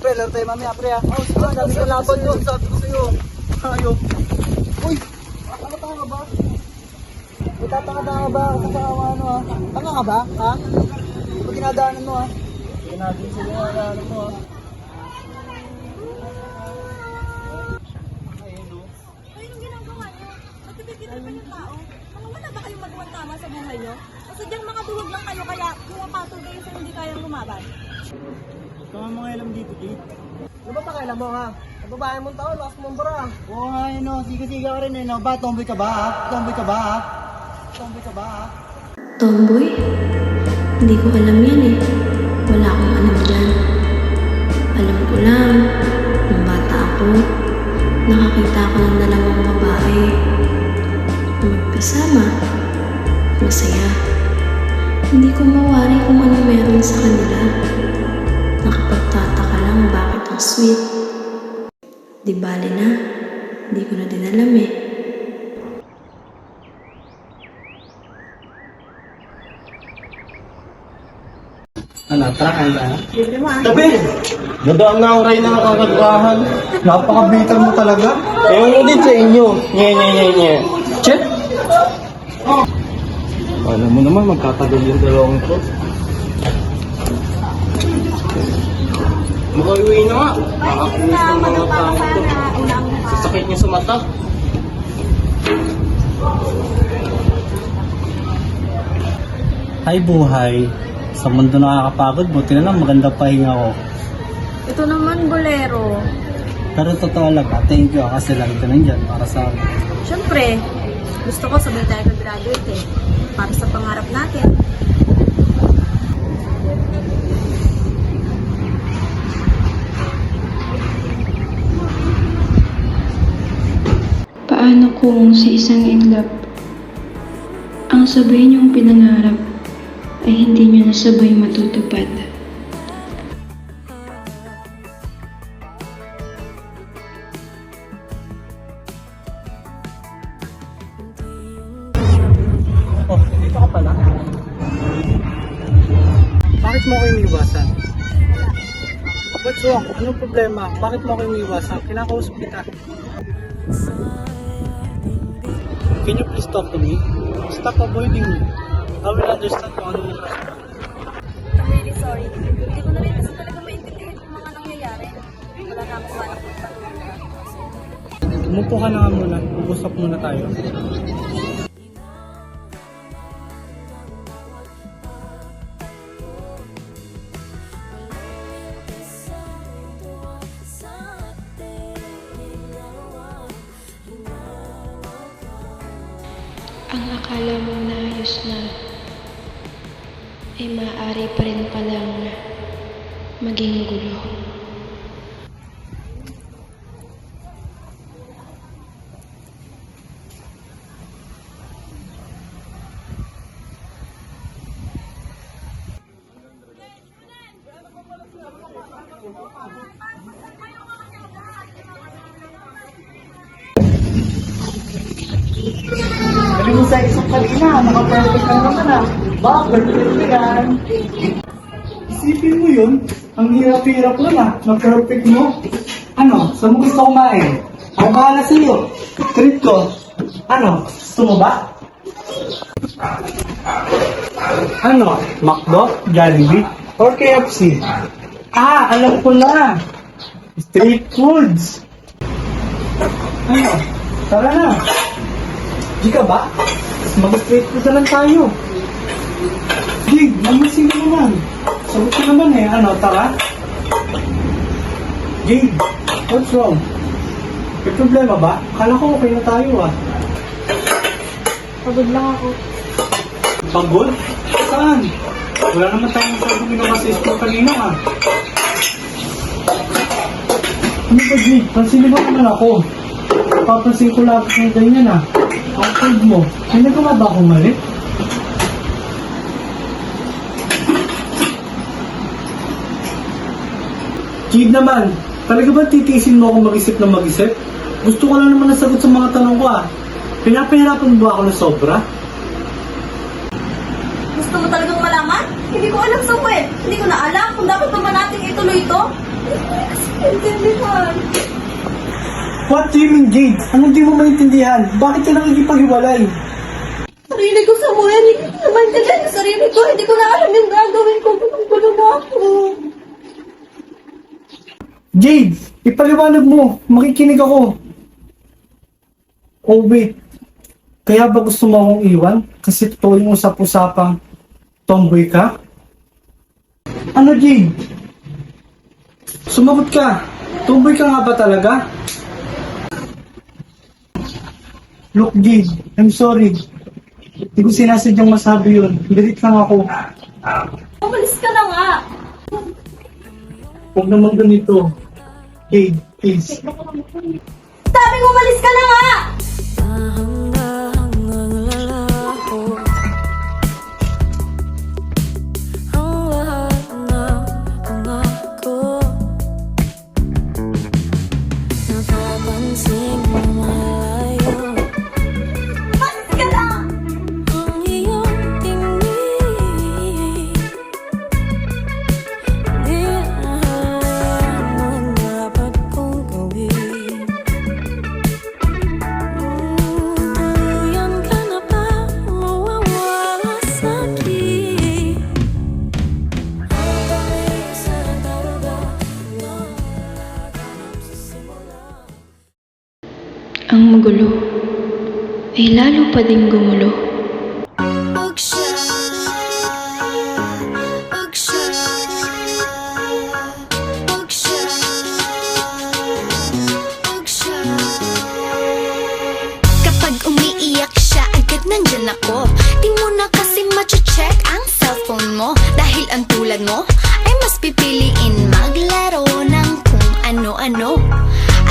pre, laro tayo mamaya, pre, ha? Oh, sige, sabi ko laban yun, sabi ko sa'yo. Ayaw. Uy, tanga ka ba? May tatanga-tanga ka ba? Kasama ano, ha? Tanga ka ba, ha? Pag ginadaanan mo, ha? Sige natin sila, ginadaanan mo, ha? Anong ginagawa niyo? Nagtititinan pa yung tao? Mga wala ba kayong magawang tama sa buhay niyo? O sadyang mga duwag lang kayo kaya pumapatol kayo sa hindi kayang lumaban? Ikaw ang mga ilam dito, Kate. Ano ba pakailan mo ha? Ang babae mong tao, lakas mong bara. Oo nga, yun, no. Siga-siga ka rin, eh, no. Ba, tomboy ka ba, ha? Tomboy ka ba, ha? Tomboy ka ba, ha? Tomboy? Hindi ko alam yan eh. Wala akong alam dyan. Alam ko lang, nung bata ako, nakakita ako ng dalawang babae. Magkasama. Masaya. Hindi ko mawari kung ano meron sa kanila. Nakapagtataka lang bakit ang sweet. Di bali na, hindi ko na din alam eh. Ano, tara, kain ba? Tabi! Nadaan na ang ray na nakakagahan. Napakabitan mo talaga. Ewan mo din sa inyo. Nye. Che? Alam mo naman, magkatagal yung dalawang ito. Makauwi na nga. Nakakulis ng mga tao ito. Sasakit niya sa mata. Hi, buhay. Sa mundo nakakapagod, buti na lang maganda pahinga ko. Ito naman, bolero. Pero totoo lang, thank you kasi lagi ka nandyan para sa akin. Siyempre, gusto ko sabay tayo mag-graduate eh. Para sa pangarap natin. Paano kung sa isang iglap, ang sabay niyong pinangarap ay hindi niyo nasabay matutupad? Oh, dito ka pala. Bakit mo ako iniwasan? What's wrong? Anong problema? Bakit mo ako iniwasan? Kinakausap kita. Can you please talk to me? Stop avoiding me. I will understand kung ano yung rason. I'm really sorry. Hindi ko na rin kasi talaga maintindihan yung mga nangyayari. Wala na akong wala kong patuloy. Umupo ka na nga muna. Usap muna tayo. Ang akala mong naayos na ay maaari pa rin palang maging gulo. Galing mo sa isang kanina, naka-perfect ka naman ah. Ba, perfect ka yan. Isipin mo yun, ang hirap-hirap nun ah, na-perfect mo. Ano, saan mo gusto kumain? Ang bahala sa'yo. Treat ko. Ano, gusto mo ba? Ano, McDo, Jollibee, or KFC? Ah, alam ko na. Street foods. Ano, tara na. Di ka ba? Mag-straight food na lang tayo. Jig, nagising ka naman. Sagot ka naman eh. Ano, tara? Jig, what's wrong? May problema ba? Akala ko okay na tayo ah. Pagod lang ako. Pagod? Saan? Wala naman tayong sabi ginawa sa school kanina ah. Ano ba, Jig? Pansinin mo naman ako. Papansin ko lagi ng ganyan ah. Ang food mo, may nagawa ba akong mali? Jig naman, talaga ba titiisin mo akong mag-isip ng mag-isip? Gusto ko lang naman nasagot sa mga tanong ko ah. Pinapahirapan ba ako na sobra? Gusto mo talagang malaman? Hindi ko alam, Samuel. Hindi ko na alam kung dapat pa ba natin ituloy ito. Intindihan. What do you mean, Jade? Anong di mo maintindihan? Bakit ka nakikipaghiwalay? Sarili ko, Samuel. Hindi ko naman tindihan yung sarili ko. Hindi ko na alam yung gagawin ko. Gulo na ako. Jade, ipaliwanag mo. Makikinig ako. Oh, wait. Kaya ba gusto mo akong iwan? Kasi totoo yung usap-usapang tomboy ka? Ano, Jade? Sumagot ka. Tomboy ka nga ba talaga? Look, Jade, I'm sorry. Hindi ko sinasadyang masabi yun. Galit lang ako. Umalis ka na nga. Huwag naman ganito. Jade, please. Sabi mo, umalis ka na nga. Umalis ka na. Ang magulo ay lalo pa ding gumulo. Kapag umiiyak siya, agad nandyan ako. Di mo na kasi mache-check ang cellphone mo. Dahil ang tulad mo ay mas pipiliin maglaro ng kung ano-ano.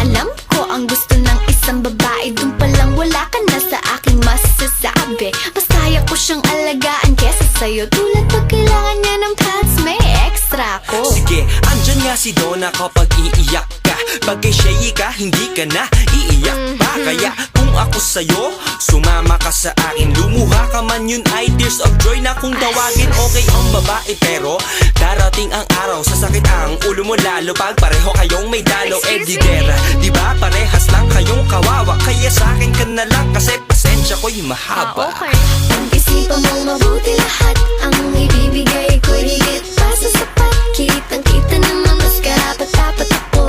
Alam ko ang gusto ng isang babae, dun palang wala ka na sa aking masasabi. Mas kaya ko siyang alagaan kesa sa'yo. Tulad pag kailangan niya ng pads, may extra ko. Sige, andyan nga si Donna kapag iiyak ka. Pag kay Shay ka, hindi ka na iiyak pa. Kaya kung ako sa'yo, sumama ka sa akin. Lumuha ka man, yun ay tears of joy na kung tawagin. Okay ang babae pero darating ang araw, sasakit ang ulo mo lalo pag pareho kayong may dalaw. Excuse Edidera, di ba parehas lang kayong kawawa? Kaya sa akin ka na lang kasi pasensya ko'y mahaba. Okay. Pag-isipan mong mabuti lahat, ang ibibigay ko'y higit pa sa sapat. Kitang-kita naman mas karapat-dapat ako.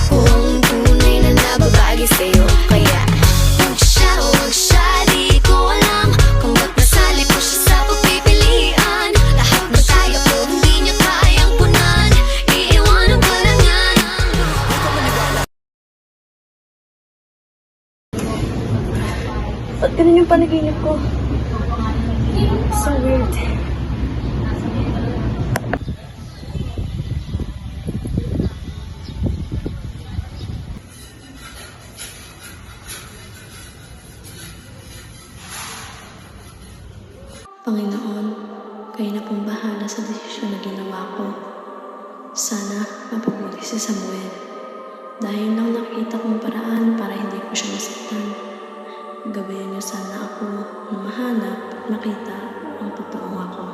Ako ang tunay na nababagi sa'yo. Kaya huwag siya, di ko alam kung ba't nasali ko siya sa pagpipilian. Lahat ng kaya ko, hindi niya kayang punan. Iiwanan ko lang yan. Ba't ganun yung panaginip ko? So weird. Panginoon, kayo na pong bahala sa desisyon na ginawa ko. Sana mapabuti si Samuel. Dahil lang nakita kong paraan para hindi ko siya masaktan. Gabayan niyo sana ako na mahanap at makita ang totoong ako.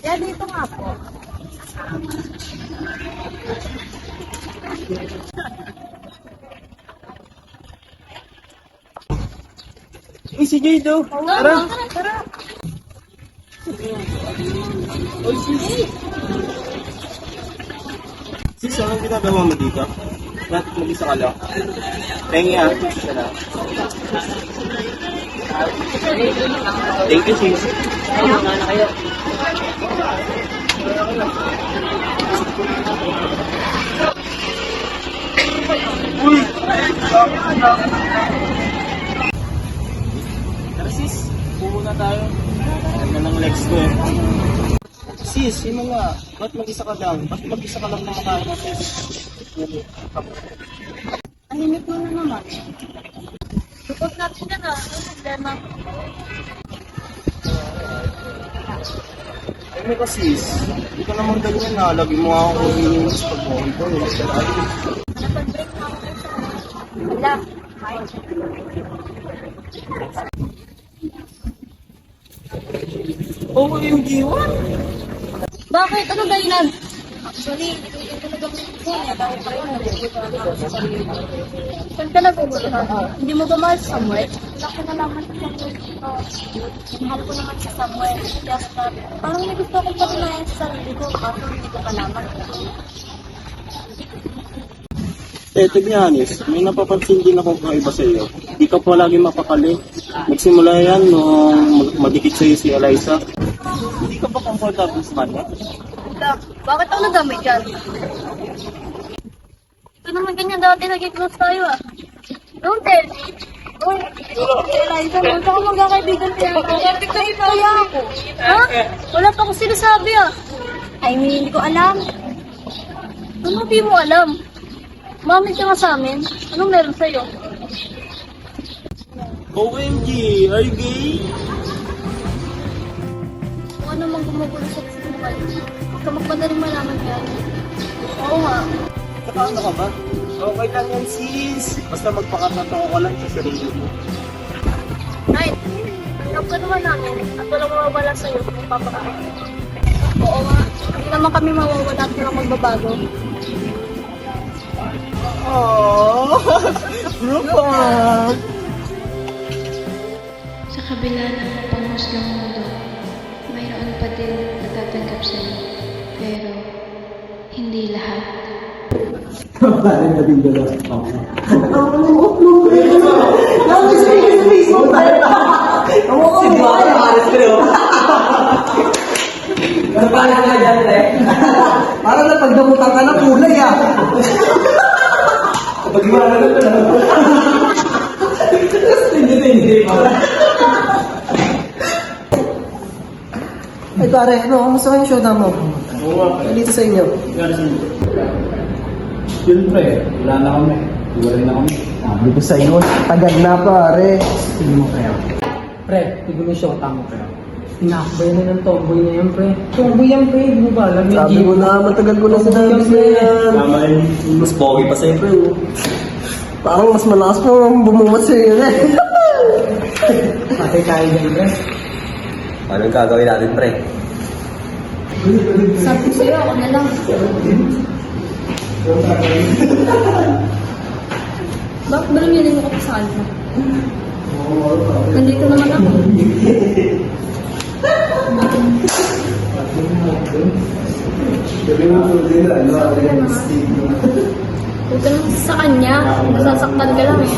Kaya dito nga po. Eh, si Jade, oh. Tara. Tara. Sis, anong ginagawa mo dito? Ba't mag-isa ka lang? Pengi ah, isa lang. Thank you, sis. Tara sis, pumunta tayo. Ano ng legs ko eh. Sis, yun na nga. Ba't mag-isa ka lang? Ba't mag-isa ka lang kumakain na sis? Tahimik mo na naman. Support natin yan ah. Ano problema? Ano ka sis? Hindi ka naman ganyan na. Lagi mo ako humihinis pag mo ito. Napag-break na ako sa Wala. OMG, what? Bakit? Ano dahilan? Actually, hindi ko talaga kaya dahil pa yun, naguguluhan ako sa sarili ko. Saan ka naguguluhan? Hindi mo ba mahal si Samuel? Laki na naman si Samuel dito. Mahal ko naman si Samuel. Just that, parang may gusto akong patunayan sa sarili ko, kaso hindi ko malaman. To be honest, may napapansin din akong kakaiba sa iyo. Di ka palagi mapakali. Nagsimula yan nung madikit sa iyo si Eliza. Hindi ka ba comfortable sa kanya? Bakit ako nadamay dyan? Ito naman ganyan dati naging close tayo ah. Don't tell me. Uy, Eliza, huwag ako magkakaibigan kaya ako. Kaya ako. Ha? Wala pa akong sinasabi ah. I mean, hindi ko alam. Ano di mo alam? Mami ka nga sa amin. Anong meron sa'yo? OMG, are you gay? Kung ano mang gumugulo sa buhay, huwag ka magpadaling malaman yan. Oo nga. Saka ano ka ba? Okay lang yan sis. Basta magpakatotoo ka lang sa sarili mo. Right. Tanggap ka naman namin at walang mawawala sa'yo kung papakain. Oo nga. Hindi naman kami mawawala at walang magbabago. Aww! Group up! Sa kabila ng panghusgang mundo, mayroon pa din natatanggap sa'yo. Pero, hindi lahat. Parang napagdamutan ka na kulay ah. Pag-iwanan na pala. Hindi. Ay pare, ano, kamusta yung show mo? Dito sa inyo. Yun pre, wala na kami. Iwalay na kami. Sabi ko sa iyo, tagal na pare. Tingin mo kaya. Pre, tignan mo yung show mo kaya. Tinakbay na ng tomboy na yan, pre. Tomboy yan, pre. Hindi mo ba alam yun? Sabi ko na, matagal ko na sa dabis na yan. Tama yun. Mas pogi pa sa'yo, pre. Parang mas malakas pa bumumat sa iyo na. Patay tayo dyan pre. Anong gagawin natin, pre? Sabi ko sa'yo, ako na lang. Bakit ba naman yun ako sa alma? Nandito naman ako. Huwag ka naman sa kanya. Masasaktan ka lang eh.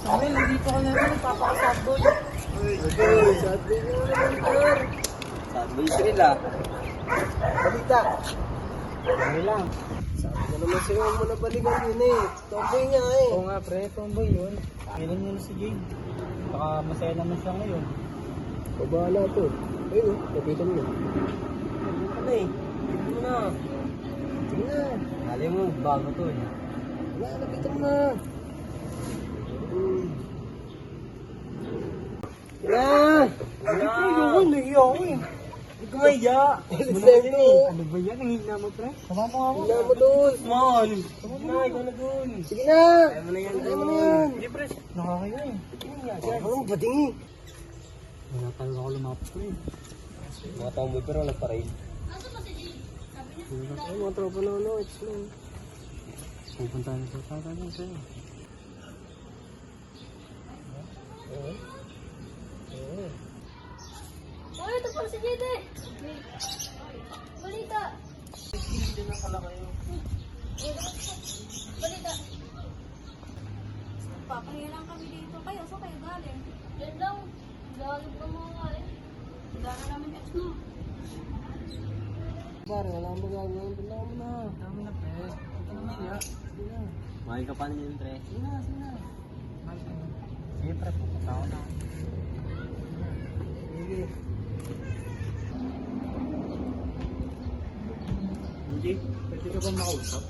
Sabi, nandito ka na rin, papakasabot. Sabi sila. Balita. Ano lang. Sabi ko naman sa'yo, huwag mo na balikan yun eh. Tomboy nga eh. Oo nga pre, tomboy yun. Kailan niya na si Jade. Baka masaya naman siya ngayon. Pabahala to. Ayun oh, kapitan mo. Ano eh? Tignan mo na. Sige na. Alam mo, bago to eh. Wala, kapitan mo na. Ayoko, nahiya ako eh. Hindi ko maiya. Ano ba yan? Ang hina mo pre? Sama mo ako. Wala mo dun. Man! Na, ikaw na dun. Sige na. Kaya mo na yan. Kaya mo na yan. Hindi, pre. Nakakaya eh. Ano mo badingi? Wala talaga ako lumapit ko eh. Mga tomboy pero nagpa-raid. Ay, mga tropa na ano, it's lang. Pupunta na sa tatanong sa'yo. Oh, ito po si Jede. Balita. Balita. Papahinga lang kami dito. Kayo, saan kayo galing? Yan lang. Galing pa mga eh. Gana namin ex mo. Pare, wala akong magagawa. Wala mo na. Dami na, pre. Ito naman, ya. Sige na. Mahal ka pa niyan, pre. Sige na, sige na. Sige, pre. Pupunta ako na. Sige. Hindi, pwede ka ba makausap?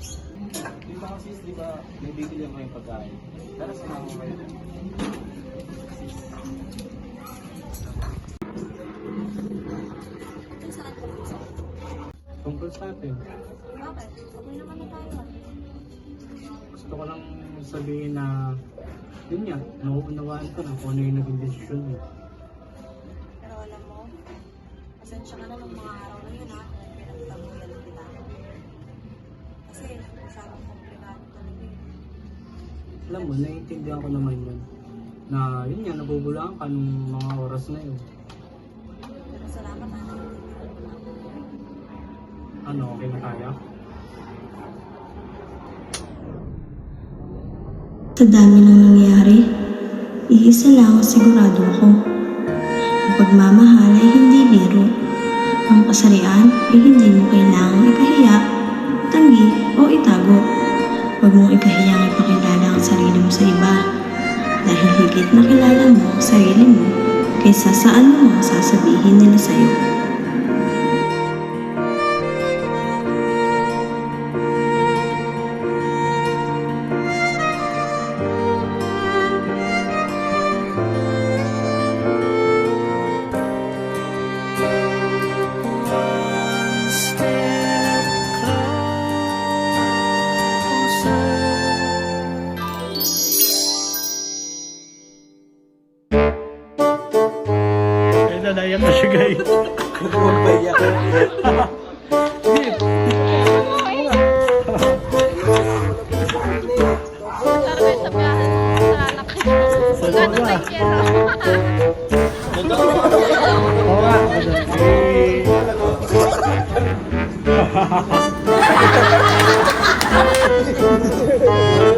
Di ba kasi, di ba, may bibili mo yung pagkain? Tara, samahan mo kayo. Saan po? Tungkol sa atin. Bakit? Okay naman na tayo. Gusto ko lang sabihin na, yun nga, nauunawaan ko na kung ano yung naging desisyon mo. Pero alam mo, pasensya ka na ng mga araw na yun ha. Pinagtabuyan kita. Kasi masyadong komplikado talaga eh. Alam mo, naiintindihan ko naman yun. Na yun nga, nabubulaan ka nung mga oras na yun. Pero salamat ha. Ano, okay na kaya? Sa dami ng nangyari, iisa lang ang sigurado ako. Ang pagmamahal ay hindi biro. Ang kasarian ay hindi mo kailangang ikahiya, tanggi o itago. Huwag mong ikahiyang ipakilala ang sarili mo sa iba. Dahil higit na kilala mo ang sarili mo kaysa saan mo ang sasabihin nila sa'yo. Ay, nalayak na siya, guys. Oo nga. Eh,